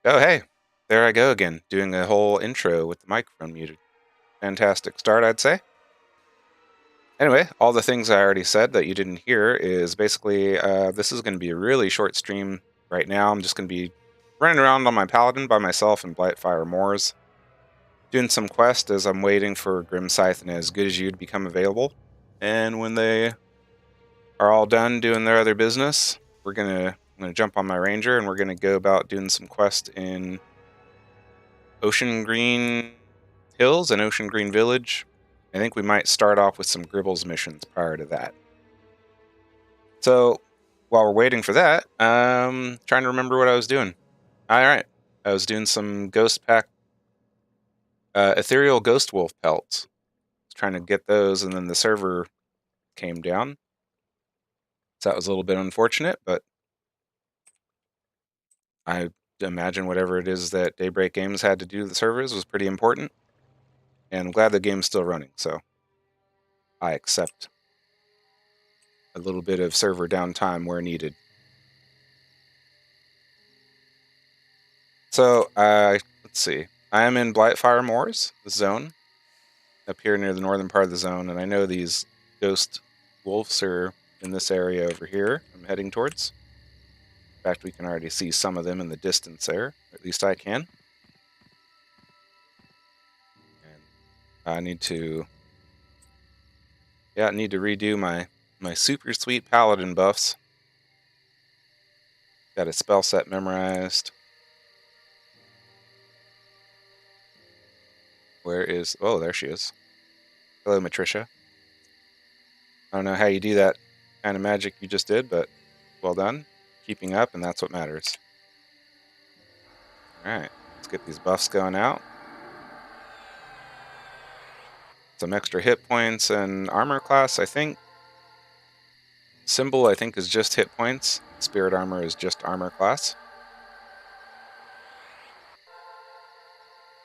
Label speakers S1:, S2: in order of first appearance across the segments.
S1: Oh, hey, there I go again, doing a whole intro with the microphone muted. Fantastic start, I'd say. Anyway, all the things I already said that you didn't hear is basically this is going to be a really short stream right now. I'm just going to be running around on my Paladin by myself in Blightfire Moors, doing some quest as I'm waiting for Grim Scythe and As Good As You to become available. And when they are all done doing their other business, I'm gonna jump on my Ranger and we're gonna go about doing some quest in Ocean Green Hills and Ocean Green Village. I think we might start off with some Gribbles missions prior to that. So while we're waiting for that, trying to remember what I was doing. All right, I was doing some Ghost Pack Ethereal Ghost Wolf pelts. Trying to get those, and then the server came down. So that was a little bit unfortunate, but I imagine whatever it is that Daybreak Games had to do to the servers was pretty important. And I'm glad the game's still running, so I accept a little bit of server downtime where needed. So, let's see. I am in Blightfire Moors, the zone, up here near the northern part of the zone, and I know these ghost wolves are in this area over here I'm heading towards. In fact, we can already see some of them in the distance there. At least I can. And I need to redo my super sweet paladin buffs. Got a spell set memorized. Where is... Oh, there she is. Hello, Matrisha. I don't know how you do that kind of magic you just did, but well done. Keeping up, and that's what matters. Alright, let's get these buffs going out. Some extra hit points and armor class, I think. Symbol, I think, is just hit points. Spirit armor is just armor class.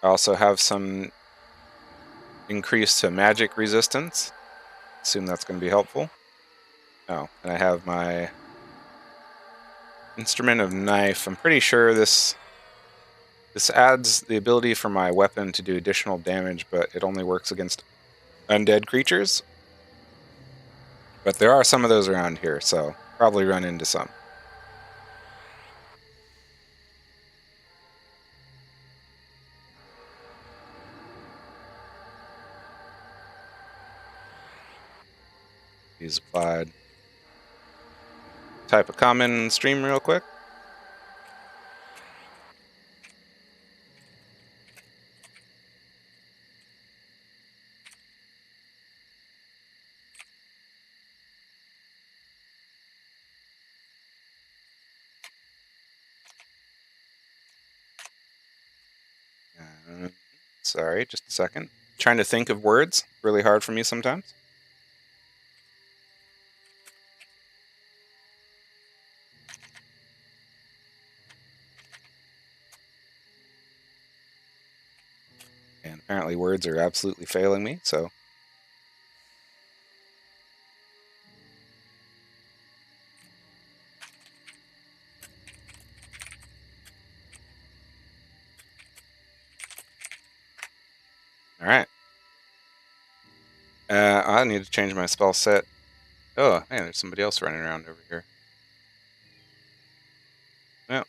S1: I also have some increase to magic resistance. Assume that's going to be helpful. Oh, and I have my instrument of knife. I'm pretty sure this adds the ability for my weapon to do additional damage, but it only works against undead creatures. But there are some of those around here, so probably run into some. These applied. Type a comment in the stream real quick. Sorry, just a second. Trying to think of words. Really hard for me sometimes. And apparently words are absolutely failing me, so... Alright. I need to change my spell set. Oh, man, there's somebody else running around over here. No. Let's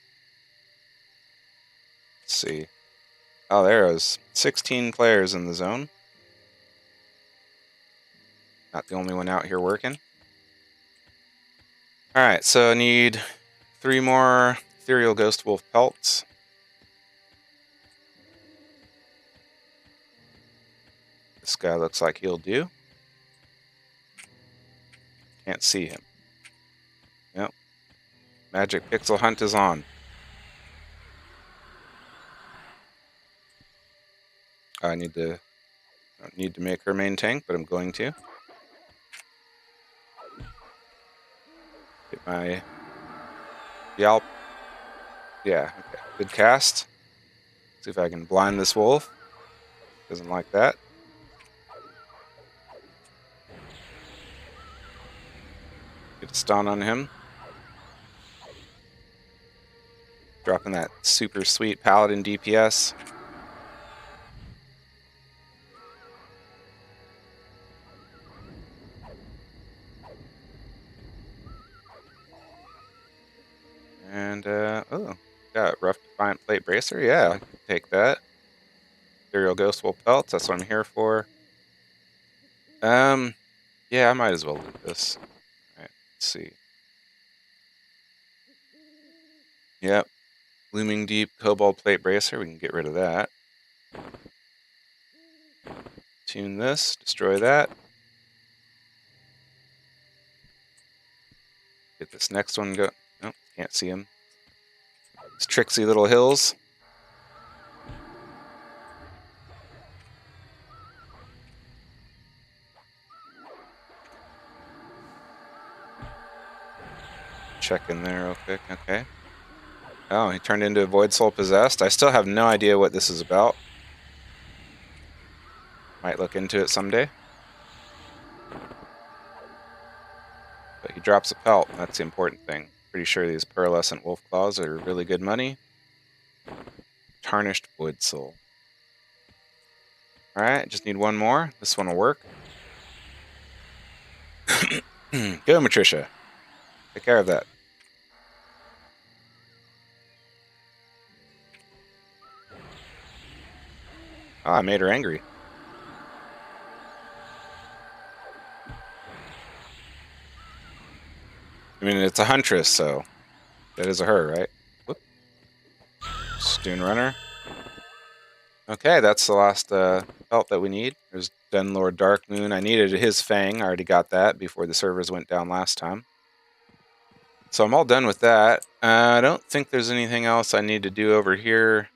S1: see. Oh, there is 16 players in the zone. Not the only one out here working. Alright, so I need 3 more Ethereal Ghost Wolf pelts. This guy looks like he'll do. Can't see him. Yep. Magic Pixel Hunt is on. I don't need to make her main tank, but I'm going to. Get my Yalp. Yeah, okay. Good cast. See if I can blind this wolf. Doesn't like that. Get a stun on him. Dropping that super sweet Paladin DPS. And, oh, got rough defiant plate bracer. Yeah, I can take that. Imperial Ghost Wool pelts. That's what I'm here for. Yeah, I might as well do this. All right, let's see. Yep, Looming Deep Cobalt Plate Bracer. We can get rid of that. Tune this. Destroy that. Get this next one go. Nope, can't see him. These tricksy little hills. Check in there real quick. Okay. Oh, he turned into a Void Soul Possessed. I still have no idea what this is about. Might look into it someday. But he drops a pelt. That's the important thing. Pretty sure these pearlescent wolf claws are really good money. Tarnished Void Soul. Alright, just need one more. This one will work. Go, Matrisha. Take care of that. Oh, I made her angry. I mean, it's a huntress, so that is a her, right? Whoop. Stoon Runner. Okay, that's the last pelt that we need. There's Denlord Darkmoon. I needed his Fang. I already got that before the servers went down last time. So I'm all done with that. I don't think there's anything else I need to do over here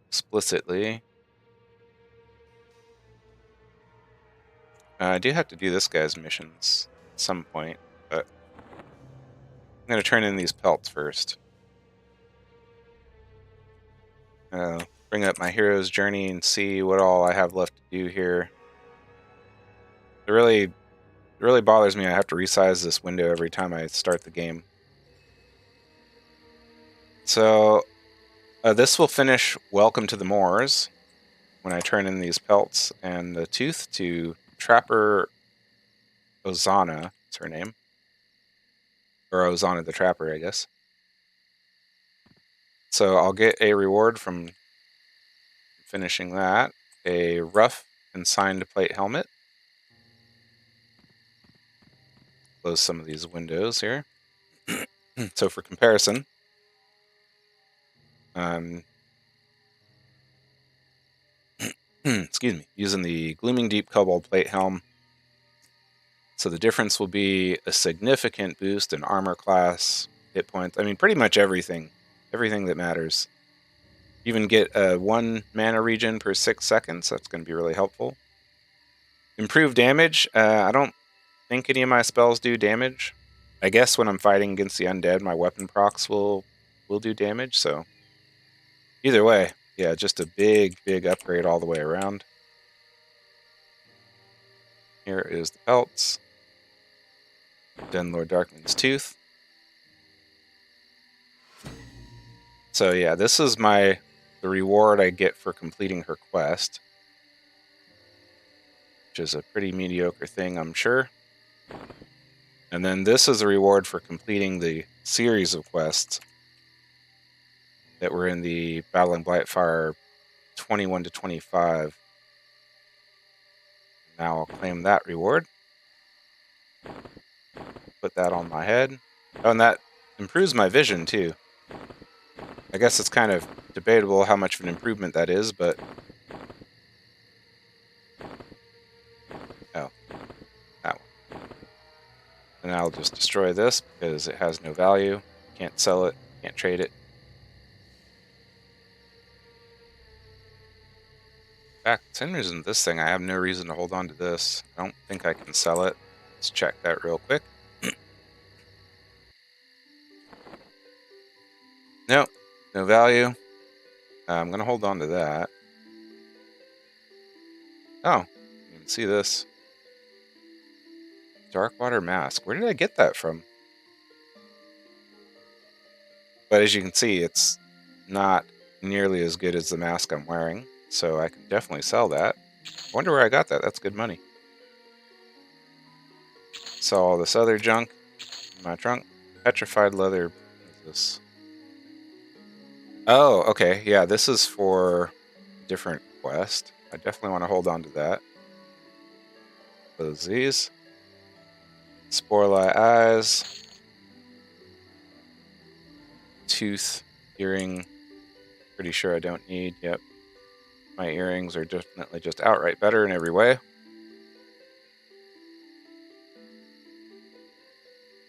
S1: explicitly. I do have to do this guy's missions at some point, but I'm going to turn in these pelts first. Bring up my hero's journey and see what all I have left to do here. It really bothers me. I have to resize this window every time I start the game. So this will finish Welcome to the Moors when I turn in these pelts and the tooth to Trapper Ozana. That's her name. Or Ozana the Trapper, I guess. So I'll get a reward from finishing that. A rough consigned plate helmet. Close some of these windows here. So for comparison, excuse me, using the Glooming Deep Cobalt Plate Helm. So the difference will be a significant boost in armor class, hit points. I mean, pretty much everything. Everything that matters. Even get a 1 mana regen per 6 seconds. That's going to be really helpful. Improved damage. I don't think any of my spells do damage. I guess when I'm fighting against the undead, my weapon procs will do damage. So either way, yeah, just a big upgrade all the way around. Here is the pelts. Denlord Darkmoon's Tooth. So yeah, this is the reward I get for completing her quest, which is a pretty mediocre thing, I'm sure. And then this is a reward for completing the series of quests that were in the Battling Blightfire 21 to 25. Now I'll claim that reward. Put that on my head. Oh, and that improves my vision too. I guess it's kind of debatable how much of an improvement that is, but... Oh, that one. And I'll just destroy this because it has no value. Can't sell it, can't trade it. In fact, for some reason this thing, I have no reason to hold on to this. I don't think I can sell it. Let's check that real quick. Nope, no value. I'm going to hold on to that. Oh, you can see this. Darkwater Mask. Where did I get that from? But as you can see, it's not nearly as good as the mask I'm wearing, so I can definitely sell that. I wonder where I got that. That's good money. Sell all this other junk in my trunk. Petrified leather. What is this? Oh, okay. Yeah, this is for a different quest. I definitely want to hold on to that. Close these. Sporeli eyes. Tooth. Earring. Pretty sure I don't need. Yep. My earrings are definitely just outright better in every way.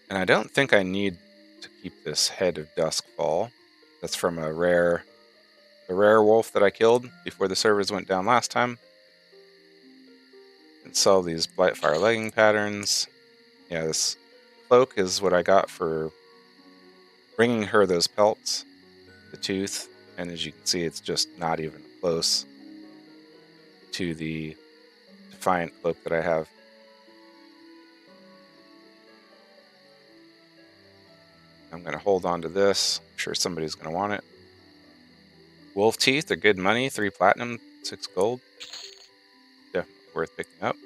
S1: And I don't think I need to keep this head of Duskfall. That's from the rare wolf that I killed before the servers went down last time. And sell these Blightfire legging patterns. Yeah, this cloak is what I got for bringing her those pelts, the tooth, and as you can see, it's just not even close to the Defiant cloak that I have. I'm going to hold on to this. I'm sure somebody's going to want it. Wolf teeth are good money. 3 platinum, 6 gold. Definitely worth picking up.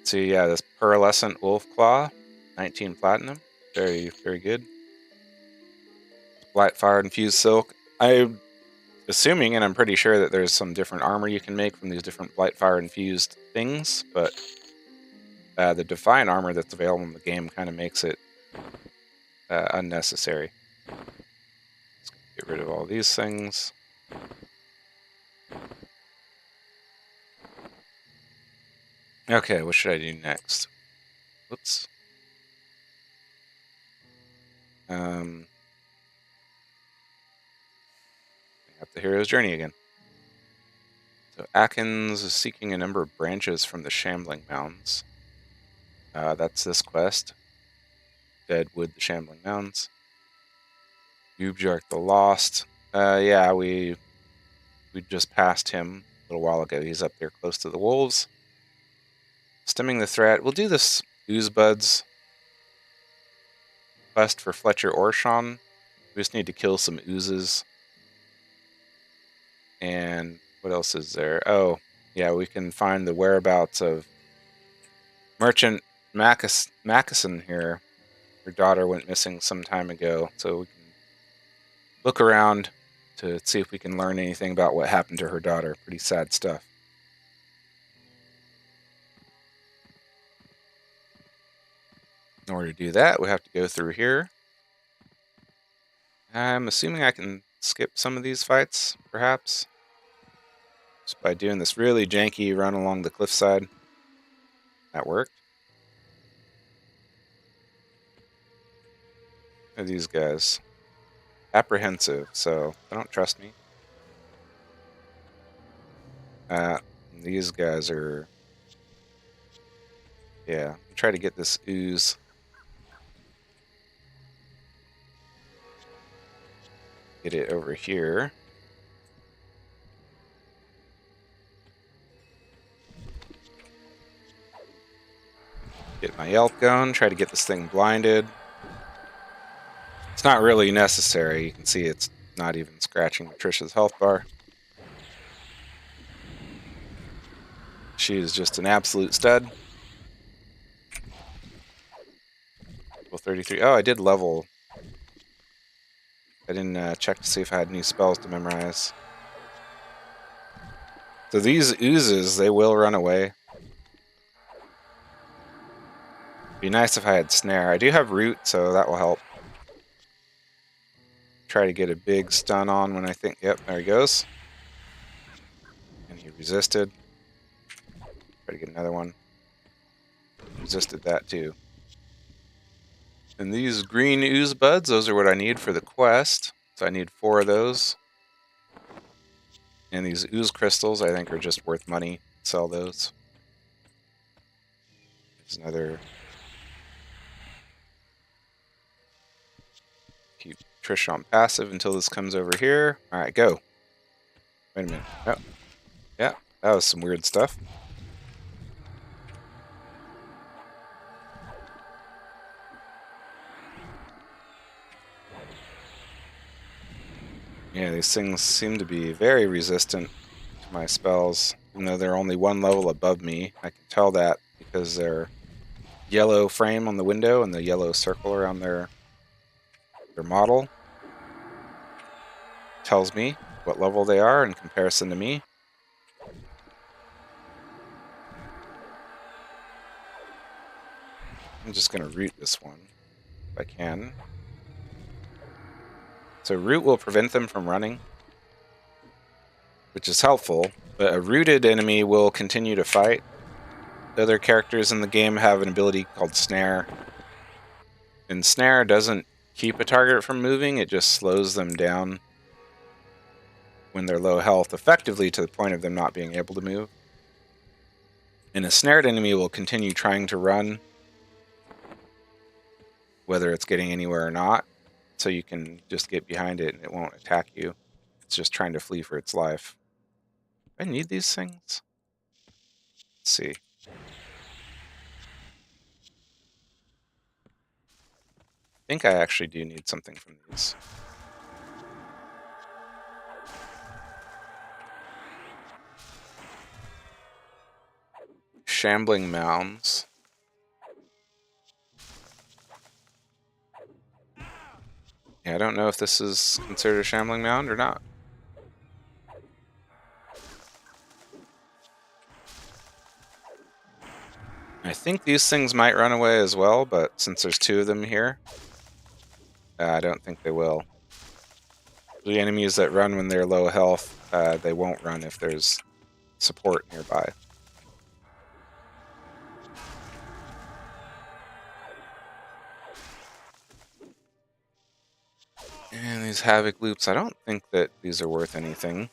S1: So yeah, this pearlescent wolf claw, 19 platinum. Very, very good. Blightfire infused silk. I'm assuming, and I'm pretty sure, that there's some different armor you can make from these different Blightfire infused things, but the Defiant armor that's available in the game kind of makes it unnecessary. Let's get rid of all these things. Okay, what should I do next? Whoops. Up the hero's journey again. So Atkins is seeking a number of branches from the Shambling Mounds. That's this quest. Deadwood, the Shambling Mounds. Ubjark the Lost. Yeah, we just passed him a little while ago. He's up there close to the wolves. Stemming the threat. We'll do this Oozebuds quest for Fletcher Orshon. We just need to kill some oozes. And what else is there? Oh, yeah, we can find the whereabouts of Merchant Mackeson here. Her daughter went missing some time ago, so we can look around to see if we can learn anything about what happened to her daughter. Pretty sad stuff. In order to do that, we have to go through here. I'm assuming I can skip some of these fights, perhaps, just by doing this really janky run along the cliffside. That worked. What are these guys? Apprehensive, so they don't trust me. These guys are... Yeah, try to get this ooze. Get it over here. Get my yelp going, try to get this thing blinded. It's not really necessary. You can see it's not even scratching Matrisha's health bar. She is just an absolute stud. Level 33. Oh, I did level. I didn't check to see if I had new spells to memorize. So these oozes, they will run away. Be nice if I had snare. I do have root, so that will help. Try to get a big stun on when I think... Yep, there he goes. And he resisted. Try to get another one. Resisted that too. And these green ooze buds, those are what I need for the quest. So I need 4 of those. And these ooze crystals, I think, are just worth money. Sell those. There's another... Keep Trish on passive until this comes over here. Alright, go. Wait a minute. Oh. Yeah, that was some weird stuff. Yeah, these things seem to be very resistant to my spells, even though they're only one level above me. I can tell that because their yellow frame on the window and the yellow circle around their model tells me what level they are in comparison to me. I'm just going to root this one if I can. So root will prevent them from running, which is helpful, but a rooted enemy will continue to fight. The other characters in the game have an ability called Snare, and Snare doesn't keep a target from moving, it just slows them down when they're low health, effectively to the point of them not being able to move. And a snared enemy will continue trying to run, whether it's getting anywhere or not, so you can just get behind it and it won't attack you. It's just trying to flee for its life. Do I need these things? Let's see. I think I actually do need something from these. Shambling mounds. Yeah, I don't know if this is considered a shambling mound or not. I think these things might run away as well, but since there's two of them here, I don't think they will. The enemies that run when they're low health, they won't run if there's support nearby. And these Havoc loops, I don't think that these are worth anything.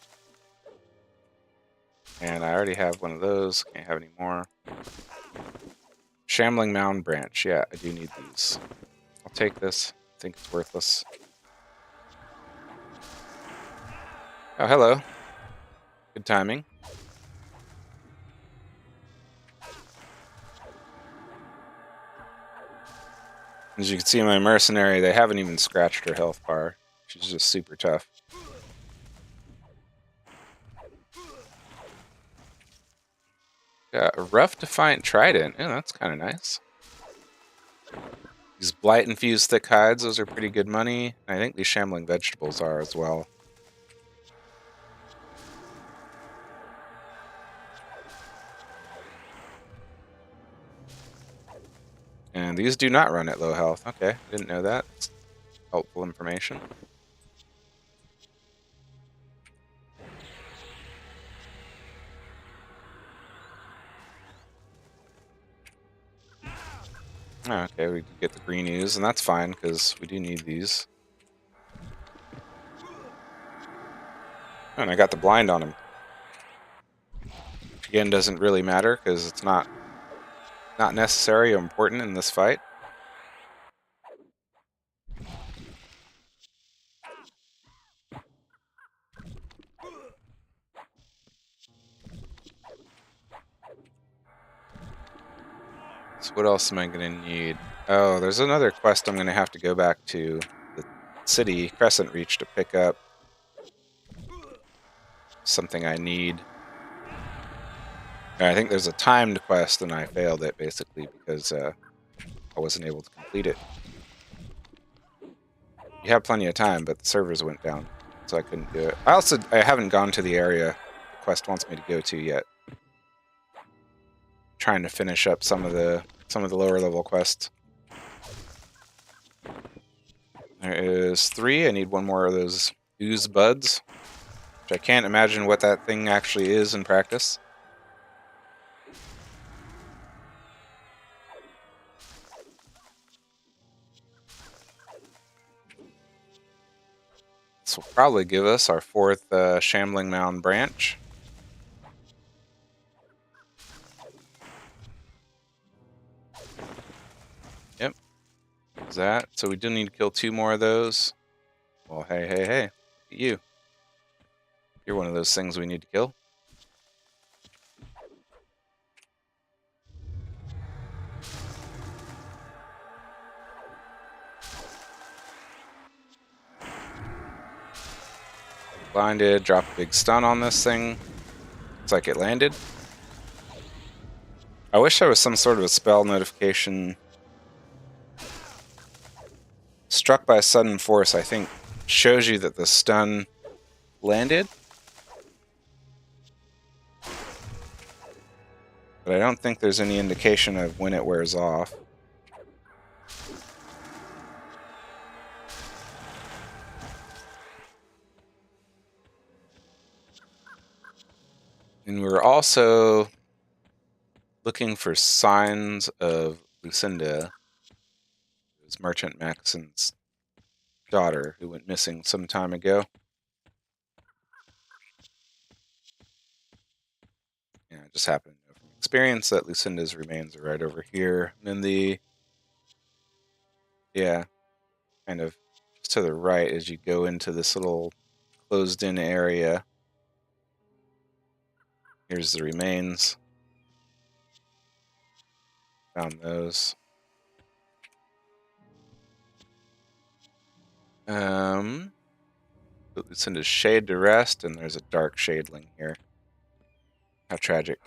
S1: And I already have one of those, can't have any more. Shambling Mound Branch, yeah, I do need these. I'll take this, I think it's worthless. Oh, hello. Good timing. As you can see, my mercenary, they haven't even scratched her health bar. She's just super tough. Got a rough defiant trident. Yeah, that's kind of nice. These blight infused thick hides, those are pretty good money. I think these shambling vegetables are as well. And these do not run at low health. Okay, didn't know that. It's helpful information. Okay, we get the green ooze, and that's fine because we do need these. And I got the blind on him. Which again doesn't really matter because it's not necessary or important in this fight. So what else am I going to need? Oh, there's another quest I'm going to have to go back to the city, Crescent Reach, to pick up something I need. I think there's a timed quest and I failed it basically because I wasn't able to complete it. You have plenty of time, but the servers went down, so I couldn't do it. I haven't gone to the area the quest wants me to go to yet. Trying to finish up some of the lower level quests. There is 3. I need one more of those ooze buds, which I can't imagine what that thing actually is in practice. This will probably give us our 4th Shambling Mound branch. Yep. Is that. So we do need to kill 2 more of those. Well, hey, hey, hey. Look at you. You're one of those things we need to kill. Blinded, drop a big stun on this thing. Looks like it landed. I wish there was some sort of a spell notification. Struck by sudden force, I think, shows you that the stun landed. But I don't think there's any indication of when it wears off. And we're also looking for signs of Lucinda, who's Merchant Maxon's daughter, who went missing some time ago. Yeah, I just happened to know from experience that Lucinda's remains are right over here. And then kind of just to the right as you go into this little closed-in area. Here's the remains. Found those. Put Lucinda's shade to rest, and there's a dark shadeling here. How tragic.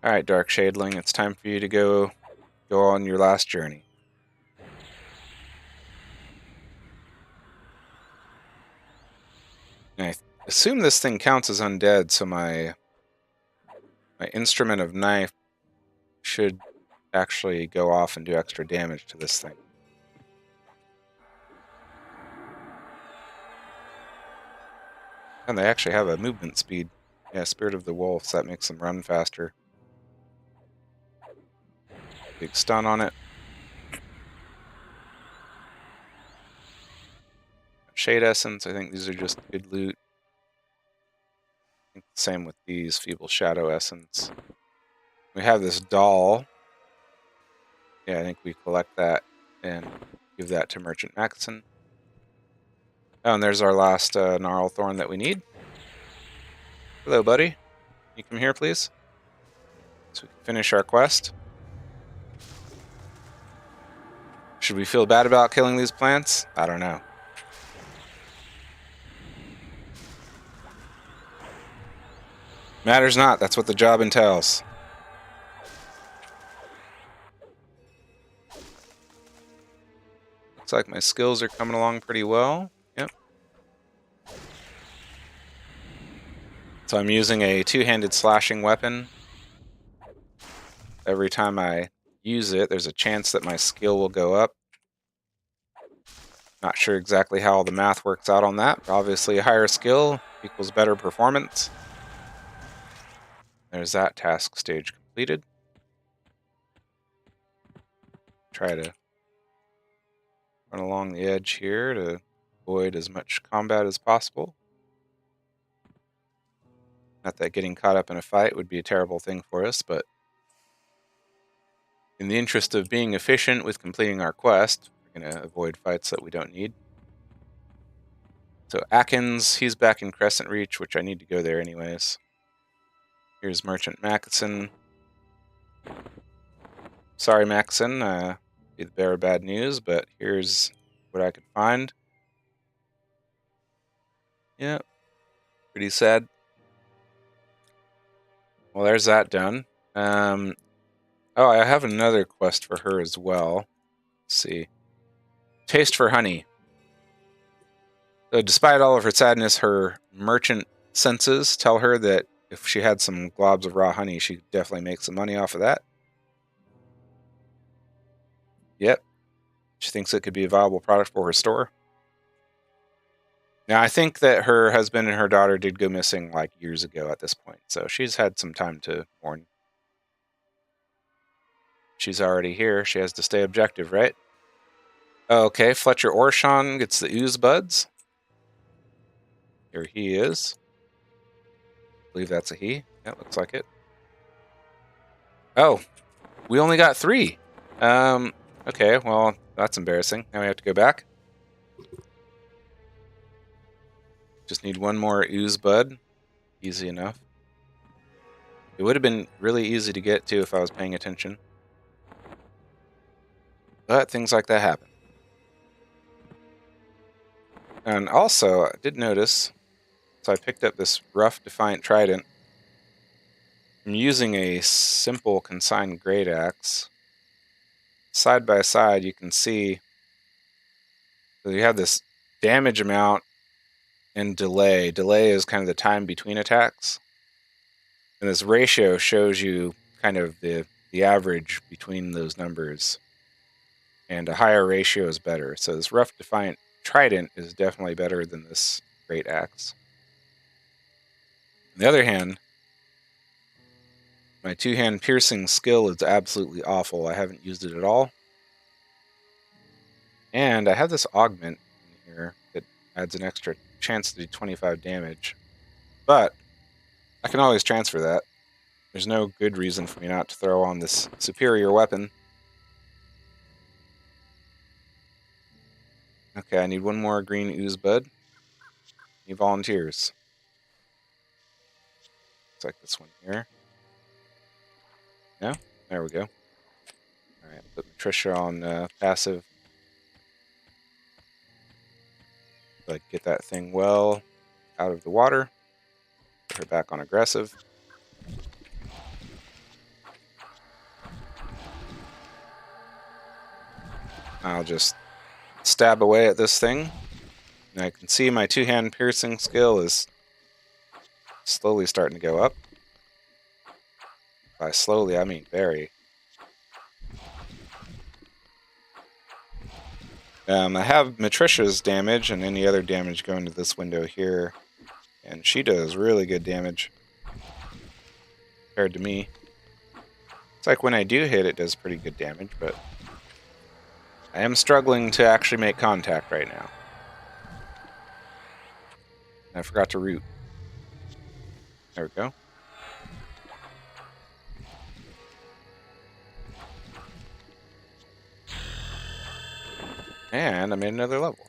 S1: Alright, Dark Shadeling, it's time for you to go on your last journey. And I assume this thing counts as undead, so my instrument of knife should actually go off and do extra damage to this thing. And they actually have a movement speed. Yeah, Spirit of the Wolf, so that makes them run faster. Big stun on it. Shade Essence, I think these are just good loot. I think the same with these, Feeble Shadow Essence. We have this doll. Yeah, I think we collect that and give that to Merchant Maxon. Oh, and there's our last Gnarl Thorn that we need. Hello, buddy. Can you come here, please? So we can finish our quest. Should we feel bad about killing these plants? I don't know. Matters not. That's what the job entails. Looks like my skills are coming along pretty well. Yep. So I'm using a two-handed slashing weapon. Every time I use it, there's a chance that my skill will go up. Not sure exactly how all the math works out on that, but obviously a higher skill equals better performance. There's that task stage completed. Try to run along the edge here to avoid as much combat as possible. Not that getting caught up in a fight would be a terrible thing for us, but in the interest of being efficient with completing our quest, we're going to avoid fights that we don't need. So Atkins, he's back in Crescent Reach, which I need to go there anyways. Here's Merchant Maxon. Sorry, Maxon, be the bearer of bad news, but here's what I could find. Yeah, pretty sad. Well, there's that done. Oh, I have another quest for her as well. Let's see. Taste for honey. So despite all of her sadness, her merchant senses tell her that if she had some globs of raw honey, she could definitely make some money off of that. Yep. She thinks it could be a viable product for her store. Now, I think that her husband and her daughter did go missing like years ago at this point, so she's had some time to mourn. She's already here. She has to stay objective, right? Okay, Fletcher Orshon gets the ooze buds. Here he is. I believe that's a he. That looks like it. Oh, we only got 3. Okay, well, that's embarrassing. Now we have to go back. Just need one more ooze bud. Easy enough. It would have been really easy to get to if I was paying attention. But things like that happen. And also, I did notice, so I picked up this rough Defiant Trident. I'm using a simple consigned great axe. Side by side, you can see that you have this damage amount and delay. Delay is kind of the time between attacks. And this ratio shows you kind of the average between those numbers. And a higher ratio is better. So this rough Defiant Trident is definitely better than this great axe. On the other hand, my two-hand piercing skill is absolutely awful. I haven't used it at all. And I have this augment in here that adds an extra chance to do 25 damage. But I can always transfer that. There's no good reason for me not to throw on this superior weapon. Okay, I need one more green ooze bud. Any volunteers? Looks like this one here. No? There we go. Alright, put Matrisha on passive. Like, get that thing well out of the water. Put her back on aggressive. I'll just stab away at this thing. And I can see my two-hand piercing skill is slowly starting to go up. By slowly, I mean very. I have Matrisha's damage and any other damage going to this window here. And she does really good damage compared to me. It's like when I do hit, it does pretty good damage, but I am struggling to actually make contact right now. I forgot to root. There we go. And I made another level.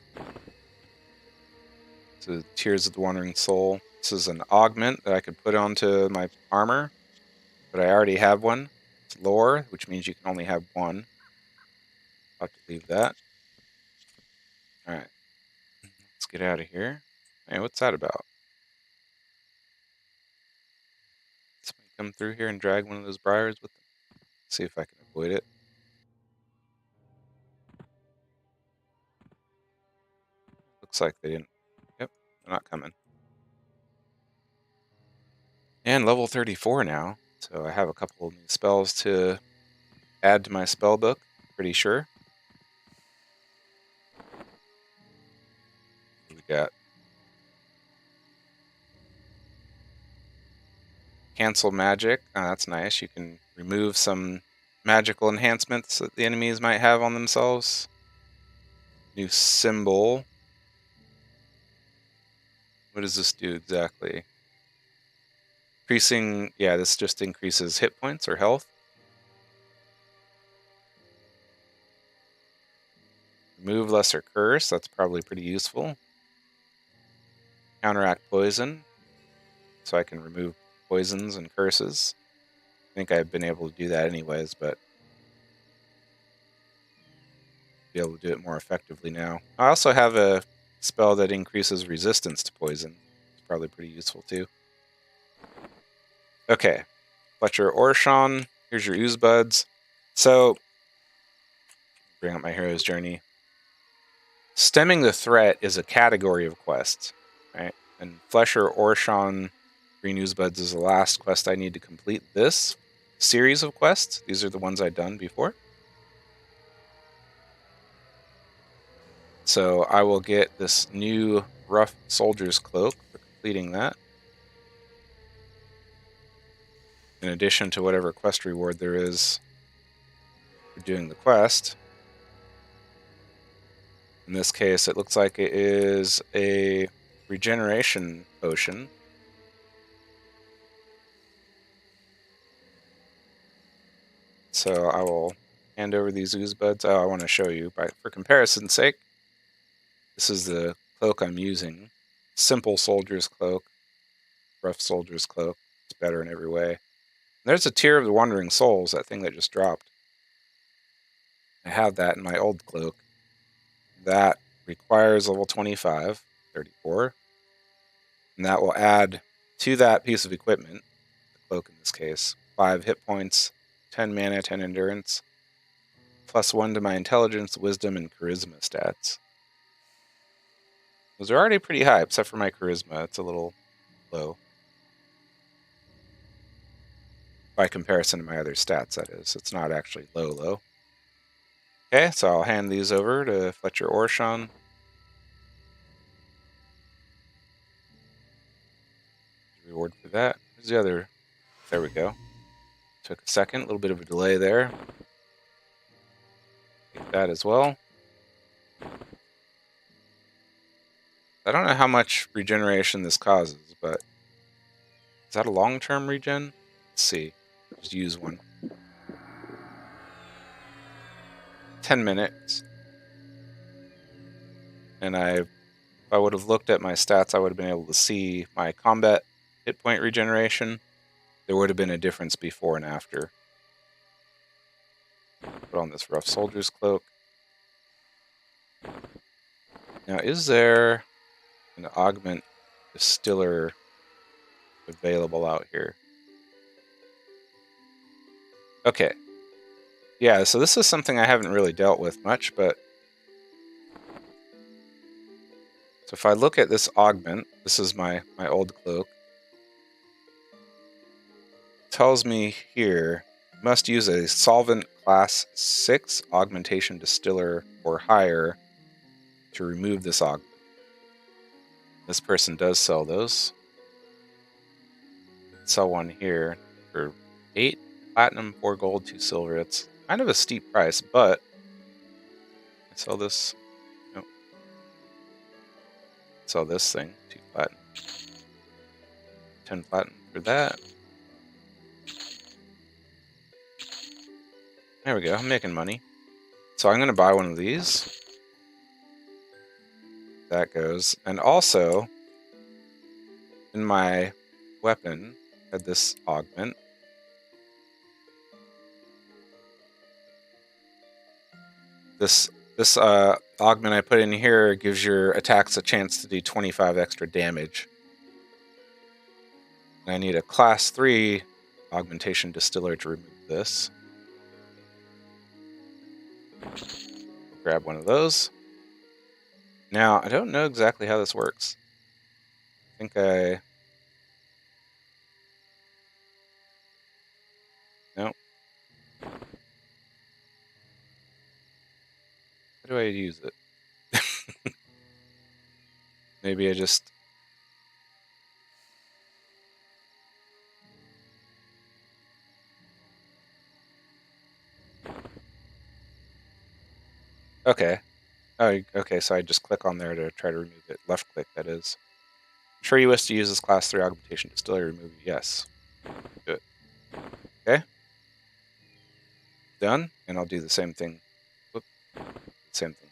S1: So Tears of the Wandering Soul. This is an augment that I could put onto my armor, but I already have one. It's lore, which means you can only have one. I'll have to leave that. Alright. Let's get out of here. Hey, what's that about? Somebody come through here and drag one of those briars with them. See if I can avoid it. Looks like they didn't. Yep, they're not coming. And level 34 now, so I have a couple of new spells to add to my spell book, pretty sure. We got Cancel Magic. Oh, that's nice. You can remove some magical enhancements that the enemies might have on themselves. New symbol. What does this do exactly? Increasing, yeah, this just increases hit points or health. Remove Lesser Curse, that's probably pretty useful. Counteract Poison, so I can remove poisons and curses. I think I've been able to do that anyways, but be able to do it more effectively now. I also have a spell that increases resistance to poison. It's probably pretty useful too. Okay, Fletcher Orshon, here's your ooze buds. So, bring up my hero's journey. Stemming the Threat is a category of quest, right? And Fletcher Orshon Green Ooze Buds is the last quest I need to complete this series of quests. These are the ones I've done before. So I will get this new Rough Soldier's Cloak for completing that. In addition to whatever quest reward there is for doing the quest. In this case, it looks like it is a regeneration potion. So I will hand over these ooze buds. Oh, I want to show you, for comparison's sake. This is the cloak I'm using. Simple Soldier's Cloak. Rough Soldier's Cloak. It's better in every way. And there's a Tear of the Wandering Souls, that thing that just dropped. I have that in my old cloak. That requires level 25, 34. And that will add to that piece of equipment, the cloak in this case, 5 hit points, 10 mana, 10 endurance, +1 to my intelligence, wisdom, and charisma stats. Those are already pretty high, except for my charisma. It's a little low. By comparison to my other stats, that is. It's not actually low. Okay, so I'll hand these over to Fletcher Orshon. Reward for that. Where's the other? There we go. Took a second, a little bit of a delay there. Take that as well. I don't know how much regeneration this causes, but is that a long-term regen? Let's see. Just use one. 10 minutes. And if I would have looked at my stats, I would have been able to see my combat hit point regeneration. There would have been a difference before and after. Put on this rough soldier's cloak. Now, is there an augment distiller available out here? Okay. Yeah, so this is something I haven't really dealt with much, but so if I look at this augment, this is my old cloak. It tells me here, must use a solvent class 6 augmentation distiller or higher to remove this augment. This person does sell those. Sell one here for 8 platinum, 4 gold, 2 silver. It's kind of a steep price, but I sell this. Nope. Sell this thing, 2 platinum. 10 platinum for that. There we go. I'm making money. So I'm going to buy one of these. That goes. And also, in my weapon, I had this augment. This augment I put in here gives your attacks a chance to do 25 extra damage. And I need a class 3 augmentation distiller to remove this. Grab one of those. Now, I don't know exactly how this works. I think Nope. How do I use it? Maybe I just... Okay. Oh, okay, so I just click on there to try to remove it. Left click, that is. Sure you wish to use this class 3 augmentation distiller remove it? Yes. Do it. Okay. Done. And I'll do the same thing. Whoop. Same thing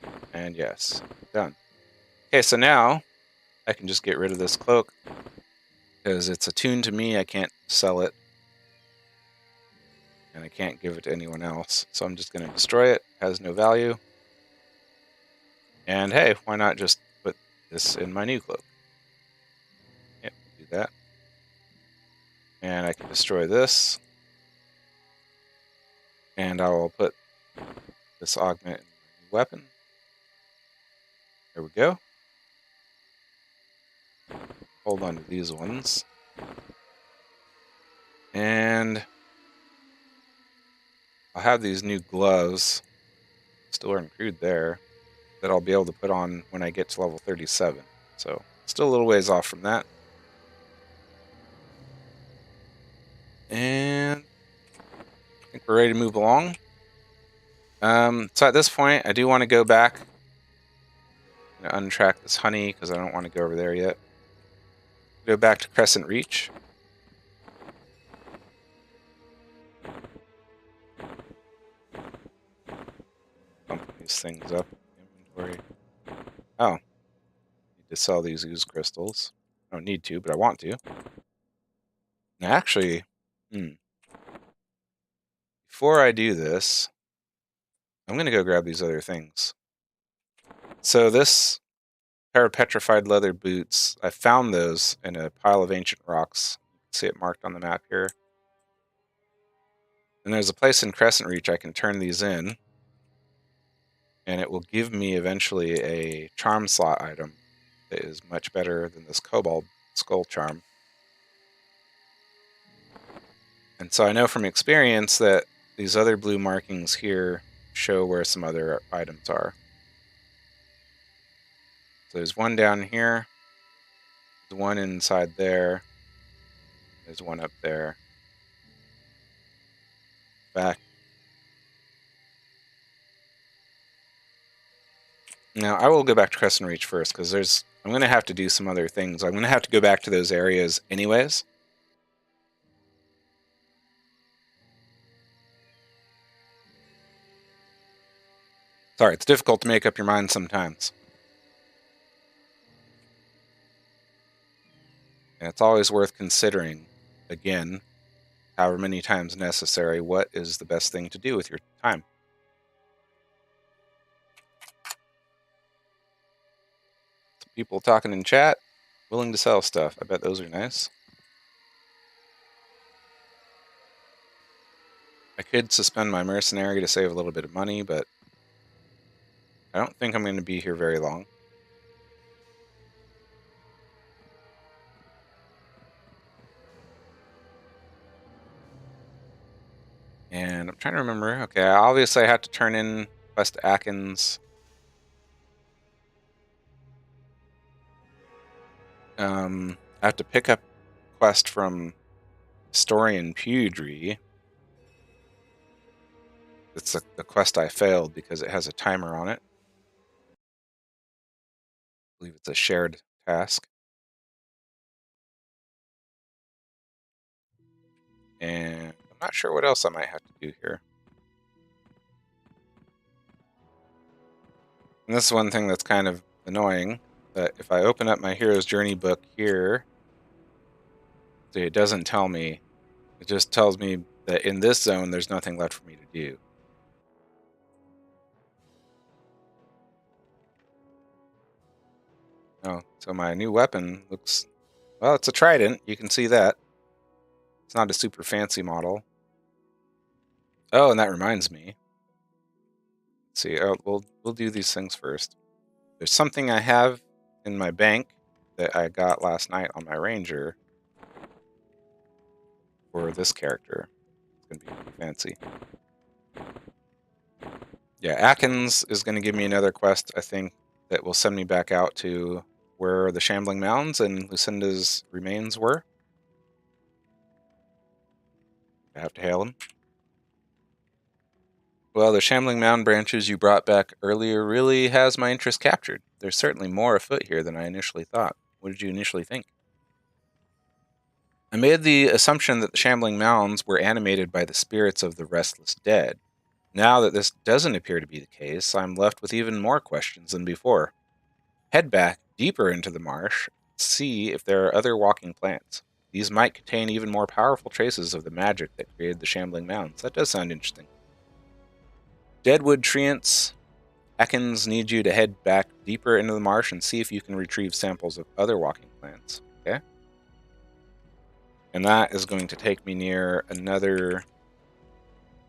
S1: here. And yes. Done. Okay, so now I can just get rid of this cloak. Because it's attuned to me, I can't sell it. And I can't give it to anyone else. So I'm just going to destroy it. It has no value. And hey, why not just put this in my new cloak? Yep, do that. And I can destroy this. And I will put this augment in my new weapon. There we go. Hold on to these ones. And I'll have these new gloves, still aren't crude there, that I'll be able to put on when I get to level 37. So still a little ways off from that. And I think we're ready to move along. So at this point, I do want to go back and untrack this honey because I don't want to go over there yet. Go back to Crescent Reach. Bumping these things up. Inventory. Oh. Need to sell these ooze crystals. I don't need to, but I want to. Actually, before I do this, I'm going to go grab these other things. So this pair of petrified leather boots, I found those in a pile of ancient rocks. You can see it marked on the map here. And there's a place in Crescent Reach I can turn these in, and it will give me eventually a charm slot item that is much better than this Kobold Skull Charm. And so I know from experience that these other blue markings here show where some other items are. So there's one down here, there's one inside there, there's one up there. Back. Now I will go back to Crescent Reach first because I'm going to have to do some other things. I'm going to have to go back to those areas anyways. Sorry, it's difficult to make up your mind sometimes. And it's always worth considering, again, however many times necessary, what is the best thing to do with your time. Some people talking in chat, willing to sell stuff. I bet those are nice. I could suspend my mercenary to save a little bit of money, but I don't think I'm going to be here very long. And I'm trying to remember. Okay, obviously I have to turn in West Atkins. I have to pick up quest from Historian Pewdry. It's the quest I failed because it has a timer on it. I believe it's a shared task. And I'm not sure what else I might have to do here. And this is one thing that's kind of annoying, that if I open up my Hero's Journey book here, it doesn't tell me. It just tells me that in this zone, there's nothing left for me to do. Oh, so my new weapon looks... Well, it's a trident. You can see that. It's not a super fancy model. Oh, and that reminds me. Let's see. Oh, we'll do these things first. There's something I have in my bank that I got last night on my ranger for this character. It's gonna be pretty fancy. Yeah, Atkins is going to give me another quest, I think, that will send me back out to where the Shambling Mounds and Lucinda's remains were. I have to hail him. Well, the Shambling Mound branches you brought back earlier really has my interest captured. There's certainly more afoot here than I initially thought. What did you initially think? I made the assumption that the Shambling Mounds were animated by the spirits of the restless dead. Now that this doesn't appear to be the case, I'm left with even more questions than before. Head back deeper into the marsh, see if there are other walking plants. These might contain even more powerful traces of the magic that created the Shambling Mounds. That does sound interesting. Deadwood Treants, Atkins needs you to head back deeper into the marsh and see if you can retrieve samples of other walking plants. Okay? And that is going to take me near another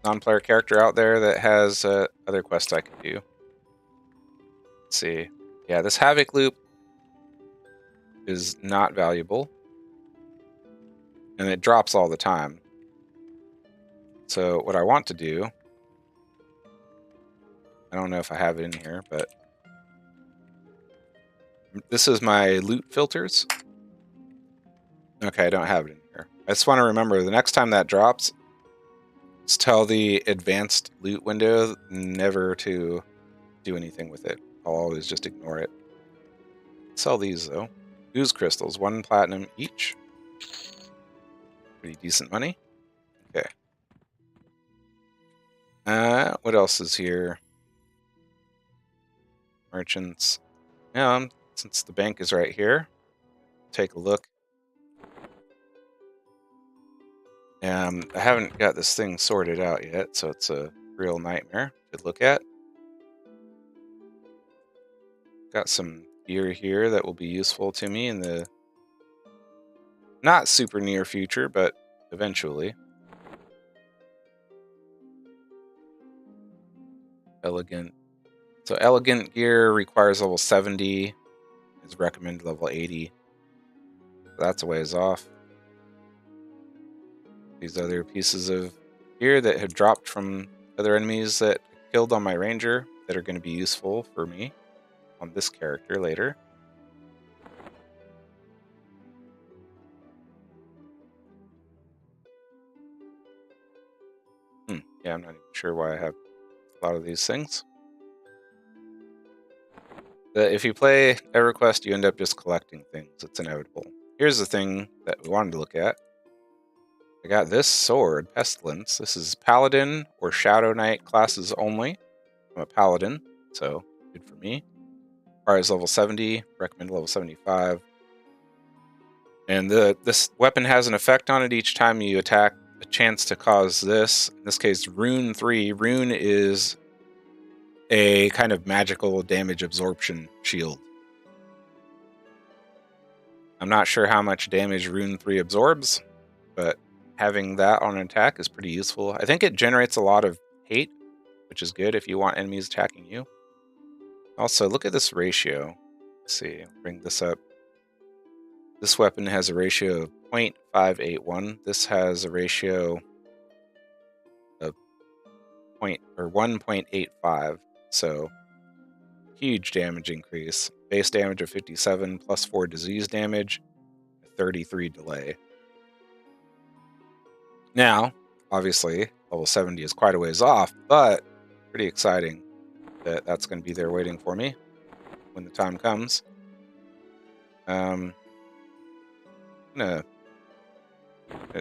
S1: non-player character out there that has other quests I could do. Let's see. Yeah, this Havoc Loop is not valuable. And it drops all the time. So what I want to do... I don't know if I have it in here, but... This is my loot filters. Okay, I don't have it in here. I just want to remember, the next time that drops, just tell the advanced loot window never to do anything with it. I'll always just ignore it. Sell these, though. Ooze crystals, 1 platinum each. Pretty decent money. Okay. What else is here? Merchants. Yeah, since the bank is right here, take a look. I haven't got this thing sorted out yet, so it's a real nightmare to look at. Got some gear here that will be useful to me in the not super near future, but eventually. Elegant. So elegant gear requires level 70. Is recommended level 80. That's a ways off. These other pieces of gear that have dropped from other enemies that I killed on my ranger that are going to be useful for me on this character later. Yeah, I'm not even sure why I have a lot of these things. But if you play Everquest, you end up just collecting things. It's inevitable. Here's the thing that we wanted to look at. I got this sword, Pestilence. This is Paladin or Shadow Knight classes only. I'm a Paladin, so good for me. Requires level 70, recommend level 75. And this weapon has an effect on it each time you attack, a chance to cause this. In this case, Rune 3. Rune is a kind of magical damage absorption shield. I'm not sure how much damage Rune 3 absorbs, but having that on an attack is pretty useful. I think it generates a lot of hate, which is good if you want enemies attacking you. Also, look at this ratio. Let's see, bring this up. This weapon has a ratio of 0.581. This has a ratio of 1.85. So huge damage increase. Base damage of 57 plus 4 disease damage, 33 delay. Now, obviously, level 70 is quite a ways off, but pretty exciting that that's going to be there waiting for me when the time comes. I'm gonna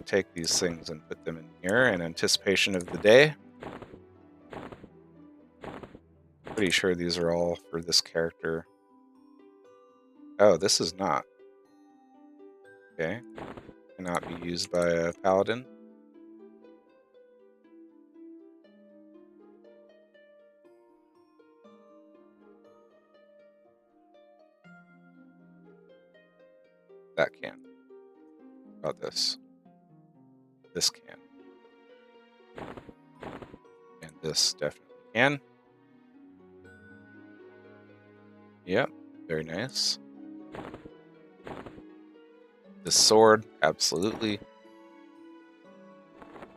S1: take these things and put them in here in anticipation of the day. Pretty sure these are all for this character. Oh, this is not. Okay. Cannot be used by a paladin. That can. How about this? This can. And this definitely can. Yep, very nice. This sword, absolutely.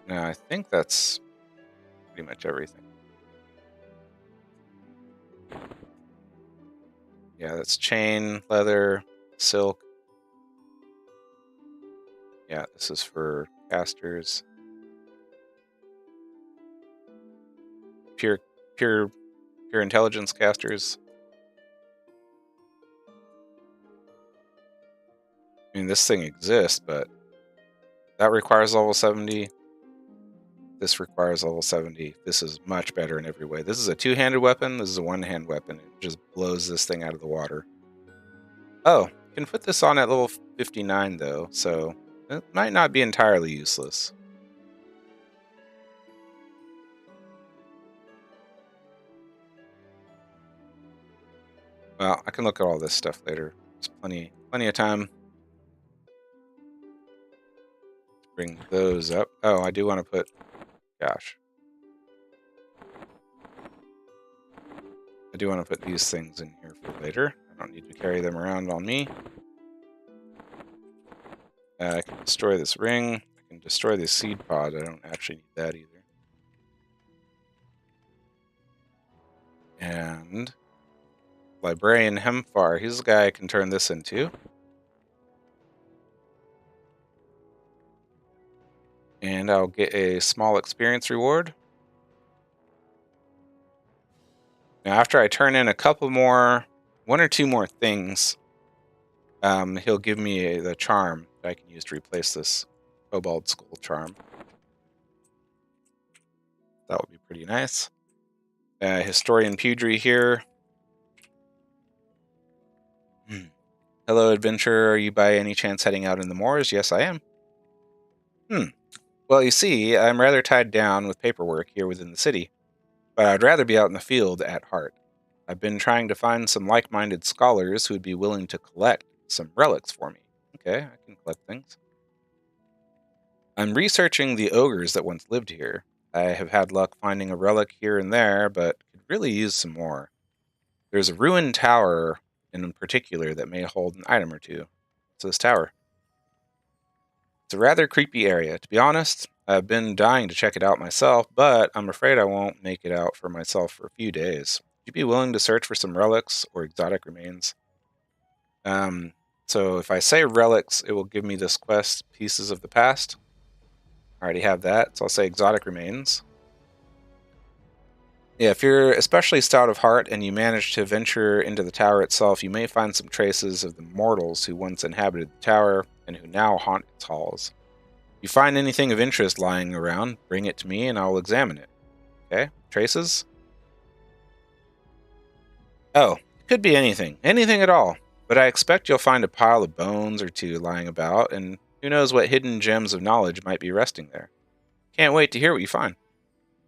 S1: Now, I think that's pretty much everything. Yeah, that's chain, leather, silk. Yeah, this is for casters. Pure intelligence casters. I mean, this thing exists, but that requires level 70. This requires level 70. This is much better in every way. This is a two-handed weapon. This is a one-hand weapon. It just blows this thing out of the water. Oh, you can put this on at level 59, though, so it might not be entirely useless. Well, I can look at all this stuff later. There's plenty of time. Bring those up. Oh, I do want to put... Gosh. I do want to put these things in here for later. I don't need to carry them around on me. I can destroy this ring. I can destroy this seed pod. I don't actually need that either. And Librarian Hemfar. He's the guy I can turn this into. And I'll get a small experience reward. Now, after I turn in a couple more, one or two more things, he'll give me the charm that I can use to replace this Cobalt Skull charm. That would be pretty nice. Historian Pudry here. Hello, adventurer. Are you by any chance heading out in the moors? Yes, I am. Well, you see, I'm rather tied down with paperwork here within the city. but I'd rather be out in the field at heart. I've been trying to find some like-minded scholars who would be willing to collect some relics for me. Okay, I can collect things. I'm researching the ogres that once lived here. I have had luck finding a relic here and there, but could really use some more. There's a ruined tower in particular that may hold an item or two. What's this tower? It's a rather creepy area. To be honest, I've been dying to check it out myself, but I'm afraid I won't make it out for myself for a few days. Would you be willing to search for some relics or exotic remains? So if I say relics, it will give me this quest, Pieces of the Past. I already have that, so I'll say exotic remains. Yeah, if you're especially stout of heart and you manage to venture into the tower itself, you may find some traces of the mortals who once inhabited the tower and who now haunt its halls. If you find anything of interest lying around, bring it to me and I'll examine it. Okay? Traces? Oh, it could be anything. Anything at all. But I expect you'll find a pile of bones or two lying about, and who knows what hidden gems of knowledge might be resting there. Can't wait to hear what you find.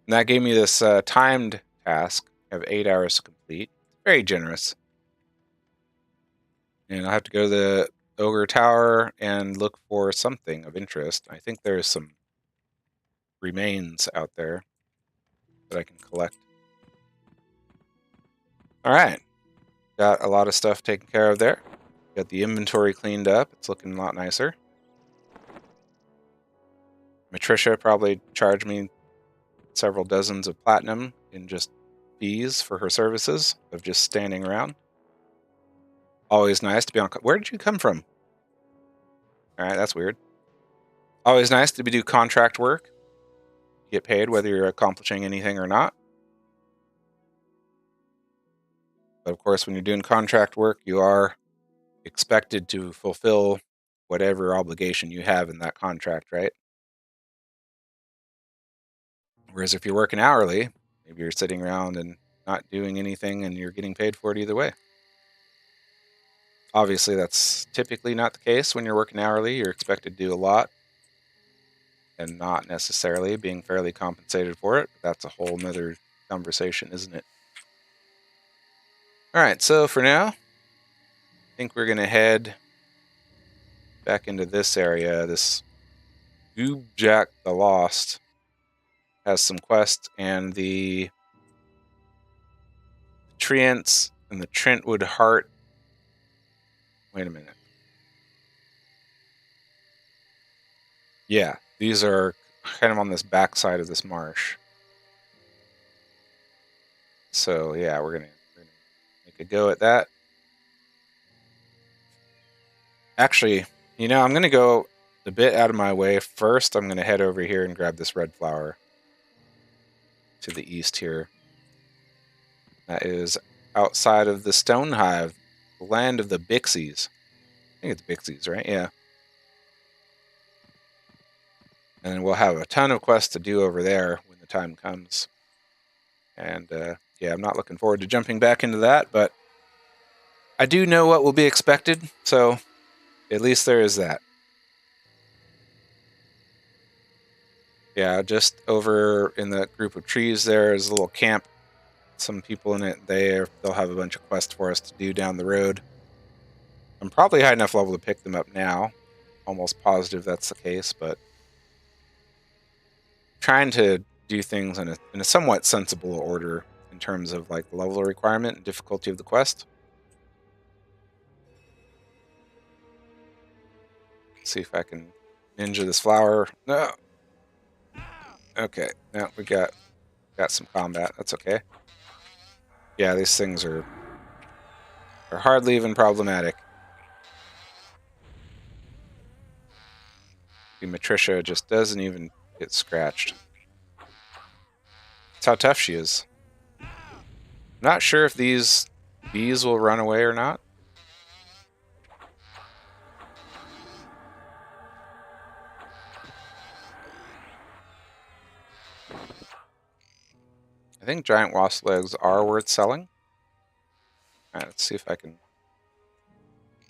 S1: And that gave me this timed task. I have 8 hours to complete. Very generous. And I'll have to go to the Ogre Tower and look for something of interest. I think there's some remains out there that I can collect. Alright. Got a lot of stuff taken care of there. Got the inventory cleaned up. It's looking a lot nicer. Matrisha probably charged me several dozens of platinum in just fees for her services of just standing around. Always nice to be on... Where did you come from? Alright, that's weird. Always nice to do contract work. You get paid whether you're accomplishing anything or not. But of course, when you're doing contract work, you are expected to fulfill whatever obligation you have in that contract, right? Whereas if you're working hourly, maybe you're sitting around and not doing anything and you're getting paid for it either way. Obviously, that's typically not the case when you're working hourly. You're expected to do a lot and not necessarily being fairly compensated for it. That's a whole nother conversation, isn't it? All right, so for now, I think we're going to head back into this area. This Goobjack the Lost has some quests, and the Treants and the Trentwood Heart. Wait a minute. Yeah, these are kind of on this backside of this marsh. So yeah, we're gonna make a go at that. Actually, you know, I'm gonna go a bit out of my way. First, I'm gonna head over here and grab this red flower to the east here. That is outside of the Stone Hive, the land of the Bixies. I think it's Bixies, right? Yeah. And we'll have a ton of quests to do over there when the time comes. And yeah, I'm not looking forward to jumping back into that, but I do know what will be expected, so at least there is that. Yeah, just over in the group of trees there is a little camp. Some people in it, they'll have a bunch of quests for us to do down the road. I'm probably high enough level to pick them up now. Almost positive that's the case, but trying to do things in a somewhat sensible order in terms of like the level requirement and difficulty of the quest. See if I can ninja this flower. No. Okay, now we got some combat. That's okay. Yeah, these things are hardly even problematic. The Matrisha just doesn't even get scratched. That's how tough she is. Not sure if these bees will run away or not. I think giant wasp legs are worth selling. Alright, let's see if I can...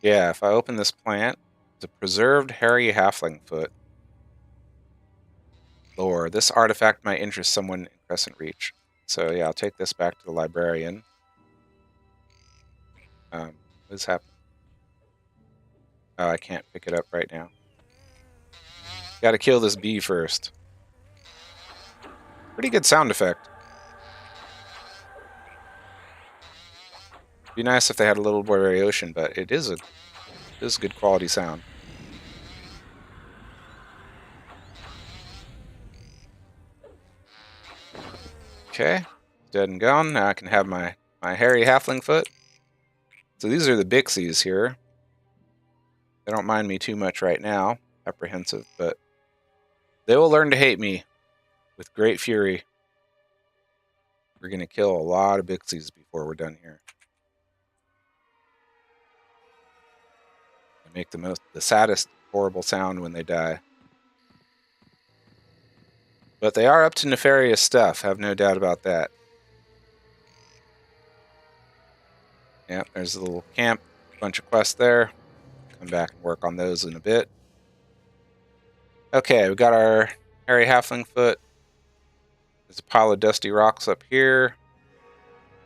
S1: Yeah, if I open this plant, it's a preserved hairy halfling foot. Lore. This artifact might interest someone in Crescent Reach. So yeah, I'll take this back to the librarian. What's happening? Oh, I can't pick it up right now. Gotta kill this bee first. Pretty good sound effect. Be nice if they had a little more variation, but it is a good quality sound. Okay, dead and gone. Now I can have my hairy halfling foot. So these are the Bixies here. They don't mind me too much right now. Apprehensive, but they will learn to hate me with great fury. We're going to kill a lot of Bixies before we're done here. They make the saddest, horrible sound when they die. But they are up to nefarious stuff, have no doubt about that. Yep, there's a little camp, bunch of quests there. Come back and work on those in a bit. Okay, we got our hairy halfling foot. There's a pile of dusty rocks up here.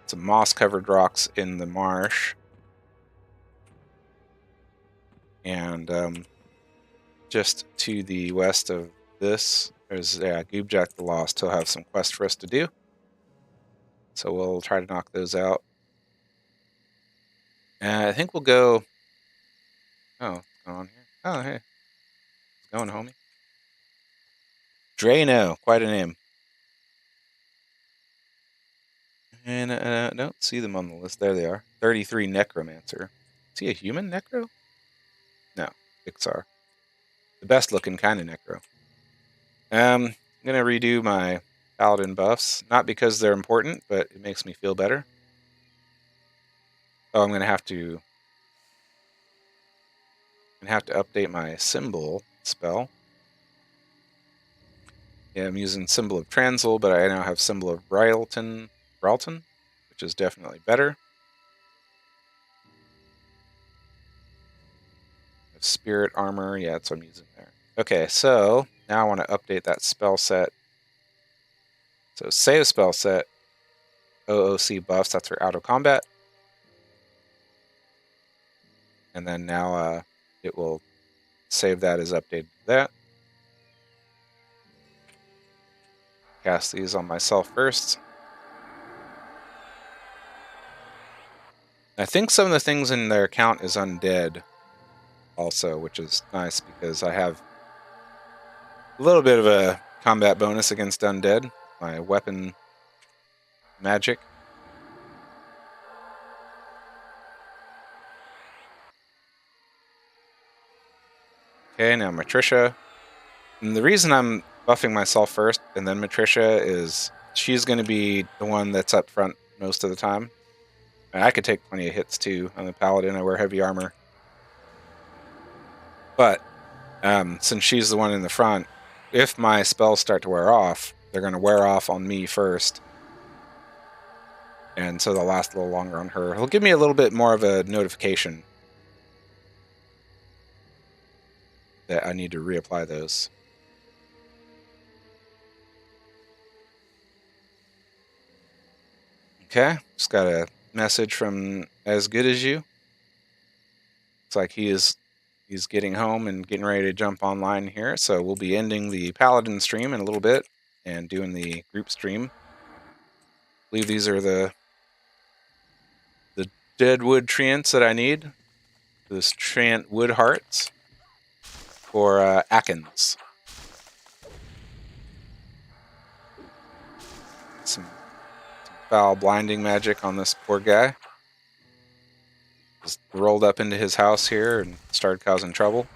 S1: Some moss-covered rocks in the marsh. And just to the west of this, there's Goobjack the Lost. He'll have some quests for us to do. So we'll try to knock those out. I think we'll go... Oh, what's going on here? Oh, hey. It's going, homie. Drano, quite a name. And I don't see them on the list. There they are. 33 Necromancer. Is he a human Necro? No, Pixar. The best looking kind of Necro. I'm going to redo my Paladin buffs. Not because they're important, but it makes me feel better. Oh, I'm going to have to update my symbol spell. Yeah, I'm using Symbol of Transil, but I now have Symbol of Ralton, which is definitely better. Spirit Armor, yeah, that's what I'm using there. Okay, so now I want to update that spell set. So save spell set, OOC buffs, that's for out of combat. And then now it will save that as updated to that. Cast these on myself first. I think some of the things in their account is undead also, which is nice because I have a little bit of a combat bonus against undead. My weapon magic. Okay, now Matrisha. And the reason I'm buffing myself first and then Matrisha is she's going to be the one that's up front most of the time. And I could take plenty of hits too. I'm a paladin. I wear heavy armor. But since she's the one in the front, if my spells start to wear off, they're going to wear off on me first. And so they'll last a little longer on her. He'll give me a little bit more of a notification that I need to reapply those. Okay, just got a message from As Good As You. Looks like he's getting home and getting ready to jump online here. So we'll be ending the Paladin stream in a little bit and doing the group stream. I believe these are the deadwood treants that I need. This treant wood hearts for Akins. Some foul blinding magic on this poor guy. Just rolled up into his house here and started causing trouble.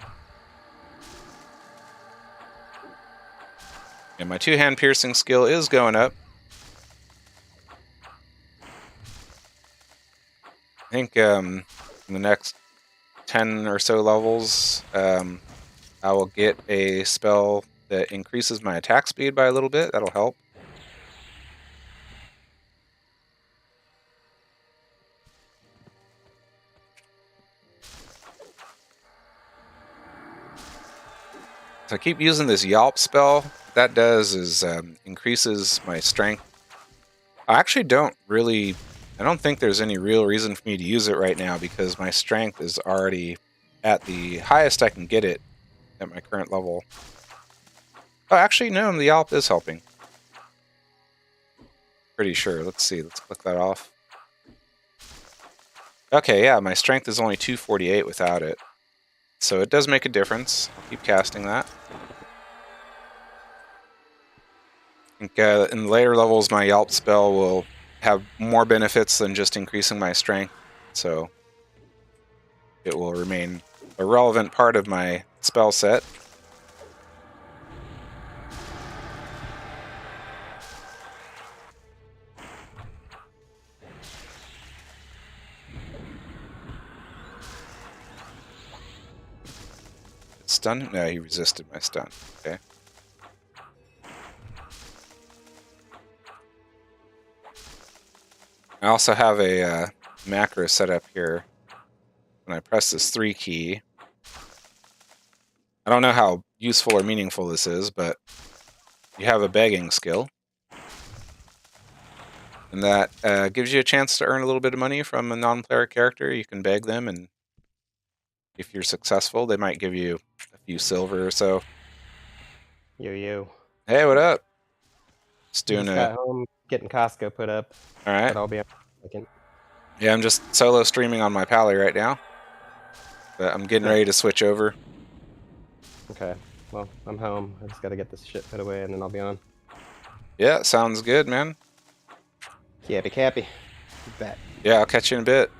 S1: And my two-hand piercing skill is going up. I think in the next 10 or so levels, I will get a spell that increases my attack speed by a little bit. That'll help. So I keep using this Yelp spell. What that does is increases my strength I actually don't really... I don't think there's any real reason for me to use it right now because my strength is already at the highest I can get it at my current level. Oh, actually, no, the Alp is helping. Pretty sure. Let's see. Let's click that off. Okay, yeah, my strength is only 248 without it. So it does make a difference. I'll keep casting that. I think in later levels, my Yelp spell will have more benefits than just increasing my strength. So it will remain a relevant part of my spell set. Stun? No, he resisted my stun. Okay. I also have a macro set up here. When I press this 3 key, I don't know how useful or meaningful this is, but you have a begging skill. And that gives you a chance to earn a little bit of money from a non-player character. You can beg them, and if you're successful, they might give you a few silver or so.
S2: Yo.
S1: Hey, what up? Just doing
S2: just got home, getting Costco put up.
S1: All right.
S2: But I'll be on in a second.
S1: Yeah, I'm just solo streaming on my Pally right now. But I'm getting ready to switch over.
S2: Okay. Well, I'm home. I just got to get this shit put away, and then I'll be on.
S1: Yeah, sounds good, man.
S2: Cappy. Bet.
S1: Yeah, I'll catch you in a bit.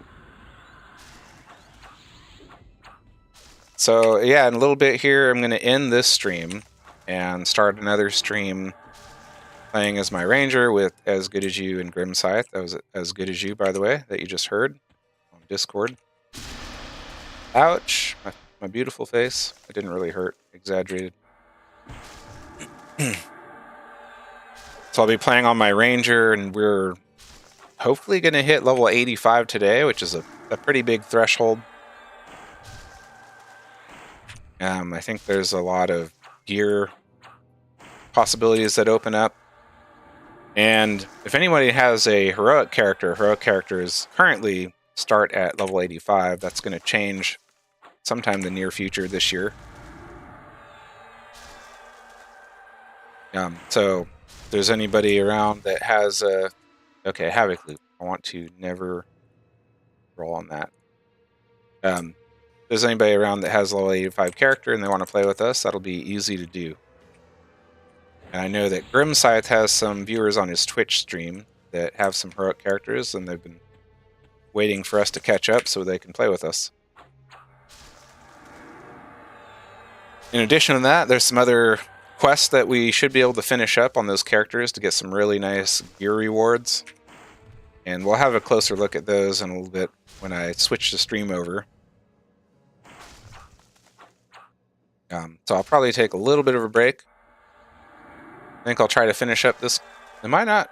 S1: So, yeah, in a little bit here, I'm going to end this stream and start another stream playing as my ranger with As Good As You and Grim Scythe. That was As Good As You, by the way, that you just heard on Discord. Ouch. My beautiful face. It didn't really hurt. Exaggerated. So I'll be playing on my ranger, and we're hopefully going to hit level 85 today, which is a pretty big threshold. I think there's a lot of gear possibilities that open up. And if anybody has a heroic characters currently start at level 85. That's going to change sometime in the near future this year. So if there's anybody around that has a... Okay, Havoc Loop. I want to never roll on that. If there's anybody around that has a level 85 character and they want to play with us, that'll be easy to do. And I know that Grim Scythe has some viewers on his Twitch stream that have some heroic characters, and they've been waiting for us to catch up so they can play with us. In addition to that, there's some other quests that we should be able to finish up on those characters to get some really nice gear rewards. And we'll have a closer look at those in a little bit when I switch the stream over. So I'll probably take a little bit of a break. I think I'll try to finish up this... Am I not?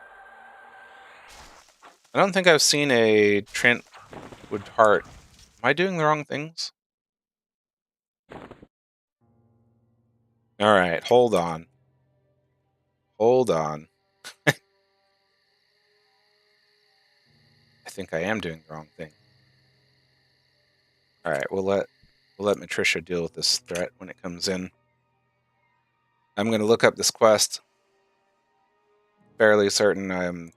S1: I don't think I've seen a Trentwood Heart. Am I doing the wrong things? Alright, hold on. Hold on. I think I am doing the wrong thing. Alright, we'll let Matrisha deal with this threat when it comes in. I'm going to look up this quest. Fairly certain I'm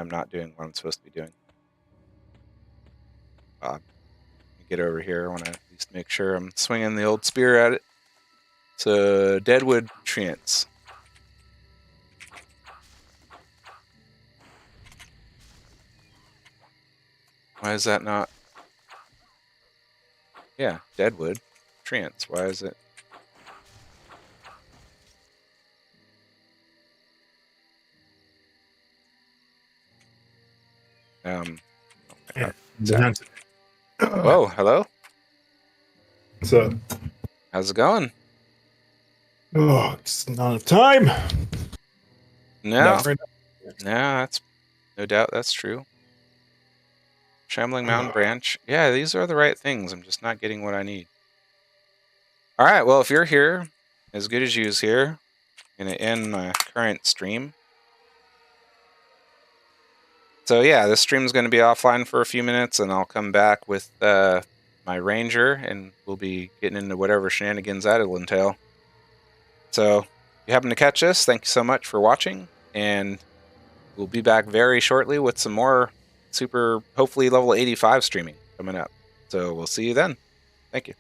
S1: not doing what I'm supposed to be doing. Get over here. I want to at least make sure I'm swinging the old spear at it. It's a Deadwood Treants. Why is that not? Yeah, Deadwood Treants. Why is it? Whoa, hello?
S3: What's up?
S1: How's it going?
S3: Oh, it's not enough time.
S1: No. That's no doubt that's true. Shambling Mountain Branch. Yeah, these are the right things. I'm just not getting what I need. All right, well, if you're here, As Good As You is here, I'm going to end my current stream. So yeah, this stream is going to be offline for a few minutes, and I'll come back with my ranger, and we'll be getting into whatever shenanigans that'll entail. So if you happen to catch this, thank you so much for watching, and we'll be back very shortly with some more super, hopefully level 85 streaming coming up. So we'll see you then. Thank you.